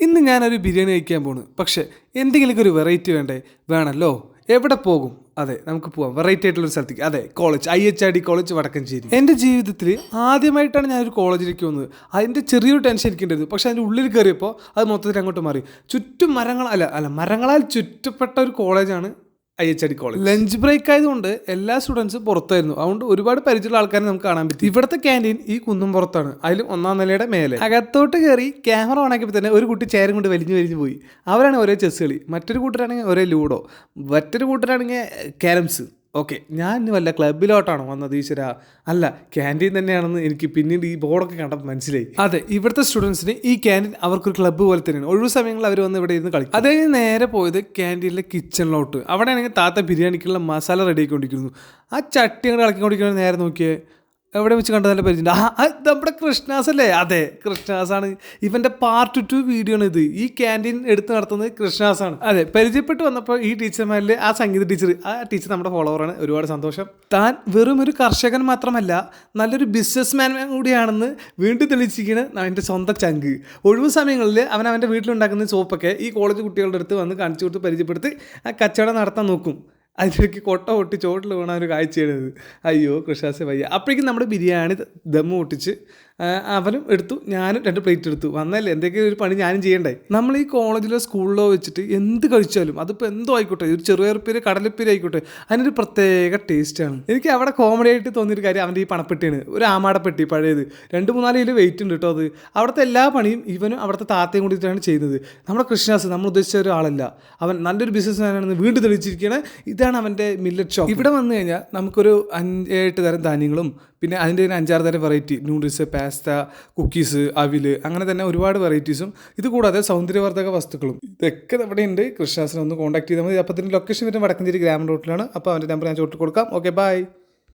ഇന്ന് ഞാനൊരു ബിരിയാണി കഴിക്കാൻ പോണു. പക്ഷേ എന്തെങ്കിലുമൊക്കെ ഒരു വെറൈറ്റി വേണമല്ലോ. എവിടെ പോകും? അതെ, നമുക്ക് പോവാം വെറൈറ്റി ആയിട്ടുള്ള സ്ഥലത്തേക്ക്. അതെ, കോളേജ്, IHRD കോളേജ്, വടക്കഞ്ചേരി. എൻ്റെ ജീവിതത്തിൽ ആദ്യമായിട്ടാണ് ഞാനൊരു കോളേജിലേക്ക് വന്നത്. അതിൻ്റെ ചെറിയൊരു ടെൻഷൻ എനിക്കുണ്ടായിരുന്നു. പക്ഷേ അതിൻ്റെ ഉള്ളിൽ കയറിയപ്പോൾ അത് മൊത്തത്തിൽ അങ്ങോട്ട് മാറി. ചുറ്റും മരങ്ങളാൽ ചുറ്റപ്പെട്ട ഒരു കോളേജാണ് IHRD കോളേജ്. ലഞ്ച് ബ്രേക്ക് ആയതുകൊണ്ട് എല്ലാ സ്റ്റുഡൻസും പുറത്തായിരുന്നു. അതുകൊണ്ട് ഒരുപാട് പരിചയമുള്ള ആൾക്കാരെ നമുക്ക് കാണാൻ പറ്റും. ഇവിടുത്തെ ക്യാൻറ്റീൻ ഈ കുന്നും പുറത്താണ്, അതിലും 1ാം നിലയുടെ മേലെ. അകത്തോട്ട് കയറി ക്യാമറ ഓണാക്കിയപ്പോൾ തന്നെ ഒരു കുട്ടി ചെയറും കൊണ്ട് വലിഞ്ഞു പോയി. അവരാണ് ഒരേ ചെസ് കളി, മറ്റൊരു കൂട്ടരാണെങ്കിൽ ഒരേ ലൂഡോ, മറ്റൊരു കൂട്ടരാണെങ്കിൽ ക്യാരംസ്. ഓക്കെ, ഞാൻ ഇനി വല്ല ക്ലബിലോട്ടാണോ വന്നത് ഈശ്വര? അല്ല, ക്യാൻറ്റീൻ തന്നെയാണെന്ന് എനിക്ക് പിന്നീട് ഈ ബോർഡൊക്കെ കണ്ടപ്പോൾ മനസ്സിലായി. അതെ, ഇവിടുത്തെ സ്റ്റുഡൻസിന് ഈ ക്യാൻറ്റീൻ അവർക്കൊരു ക്ലബ്ബ് പോലെ തന്നെയാണ്. ഒഴിവ് സമയങ്ങളിൽ അവർ വന്ന് ഇവിടെ ഇരുന്ന് കളിക്കും. അതേ നേരെ പോയത് ക്യാൻറ്റീനിലെ കിച്ചണിലോട്ട്. അവിടെയാണെങ്കിൽ താത്ത ബിരിയാണിക്കുള്ള മസാല റെഡി ആക്കിക്കൊണ്ടിരിക്കുന്നു. ആ ചട്ടി അങ്ങോട്ട് ഇളക്കിക്കൊണ്ടിരിക്കുന്നത് നേരെ നോക്കിയേ, എവിടെ വെച്ച് കണ്ട നല്ല പരിചയം. നമ്മുടെ കൃഷ്ണാസ് അല്ലേ? അതെ, കൃഷ്ണാസാണ്. ഇവൻ്റെ പാർട്ട് 2 വീഡിയോ ആണ് ഇത്. ഈ ക്യാൻറ്റീൻ എടുത്ത് നടത്തുന്നത് കൃഷ്ണാസാണ്. അതെ, പരിചയപ്പെട്ട് വന്നപ്പോൾ ഈ ടീച്ചർമാരിൽ ആ സംഗീത ടീച്ചർ നമ്മുടെ ഫോളോവറാണ്. ഒരുപാട് സന്തോഷം. താൻ വെറും ഒരു കർഷകൻ മാത്രമല്ല, നല്ലൊരു ബിസിനസ് മാൻ കൂടിയാണെന്ന് വീണ്ടും തെളിയിച്ചിരിക്കുകയാണ് എൻ്റെ സ്വന്തം ചങ്ക്. ഒഴിവ് സമയങ്ങളിൽ അവൻ്റെ വീട്ടിലുണ്ടാക്കുന്ന സോപ്പൊക്കെ ഈ കോളേജ് കുട്ടികളുടെ അടുത്ത് വന്ന് കാണിച്ചു കൊടുത്ത് പരിചയപ്പെടുത്തി ആ കച്ചവടം നടത്താൻ നോക്കും. അതിലേക്ക് കൊട്ട പൊട്ടി ചോട്ടിൽ വീണ ഒരു കാഴ്ചയാണിത്. അയ്യോ കൃഷാസെ വയ്യ. അപ്പോഴേക്കും നമ്മുടെ ബിരിയാണി ദമ്മ് പൊട്ടിച്ച് അവനും എടുത്തു, ഞാനും 2 പ്ലേറ്റ് എടുത്തു. വന്നല്ലേ, എന്തെങ്കിലും ഒരു പണി ഞാനും ചെയ്യണ്ടേ. നമ്മൾ ഈ കോളേജിലോ സ്കൂളിലോ വെച്ചിട്ട് എന്ത് കഴിച്ചാലും അതിപ്പോൾ എന്തോ ആയിക്കോട്ടെ, ഒരു ചെറുപയറുപ്പേര് കടലപ്പേര് ആയിക്കോട്ടെ, അതിനൊരു പ്രത്യേക ടേസ്റ്റാണ്. എനിക്ക് അവിടെ കോമഡി ആയിട്ട് തോന്നിയൊരു കാര്യം അവൻ്റെ ഈ പണപ്പെട്ടിയാണ്. ഒരു ആമാടപ്പെട്ടി പഴയത്, 2-3 കിലോ വെയിറ്റ് ഉണ്ട് കേട്ടോ. അത് അവിടുത്തെ എല്ലാ പണിയും ഇവനും അവിടുത്തെ താത്തയും കൂടിയിട്ടാണ് ചെയ്യുന്നത്. നമ്മുടെ കൃഷ്ണാസ് നമ്മൾ ഉദ്ദേശിച്ച ഒരാളല്ല, അവൻ നല്ലൊരു ബിസിനസ് മാനാണെന്ന് വീണ്ടും തെളിയിച്ചിരിക്കുകയാണ്. ഇതാണ് അവൻ്റെ മില്ലറ്റ് ഷോപ്പ്. ഇവിടെ വന്നു കഴിഞ്ഞാൽ നമുക്കൊരു 5-8 തരം ധാന്യങ്ങളും പിന്നെ അതിൻ്റെ 5-6 തരം വെറൈറ്റി നൂഡിൽസ്, പാസ്ത, കുക്കീസ്, അവില്, അങ്ങനെ തന്നെ ഒരുപാട് വെറൈറ്റീസും ഇത് കൂടാതെ സൗന്ദര്യവർദ്ധക വസ്തുക്കളും ഇതൊക്കെ ഇവിടെ ഉണ്ട്. കൃഷ്ണാസിനെ ഒന്ന് കോൺടാക്ട് ചെയ്താൽ മതി. അപ്പോൾ ഇതിൻ്റെ ലൊക്കേഷൻ വരുന്നത് വടക്കഞ്ചേരി ഗ്രാമ റോട്ടിലാണ്. അപ്പോൾ അവൻ്റെ നമ്പർ ഞാൻ ചോട്ട് കൊടുക്കാം. Okay, by.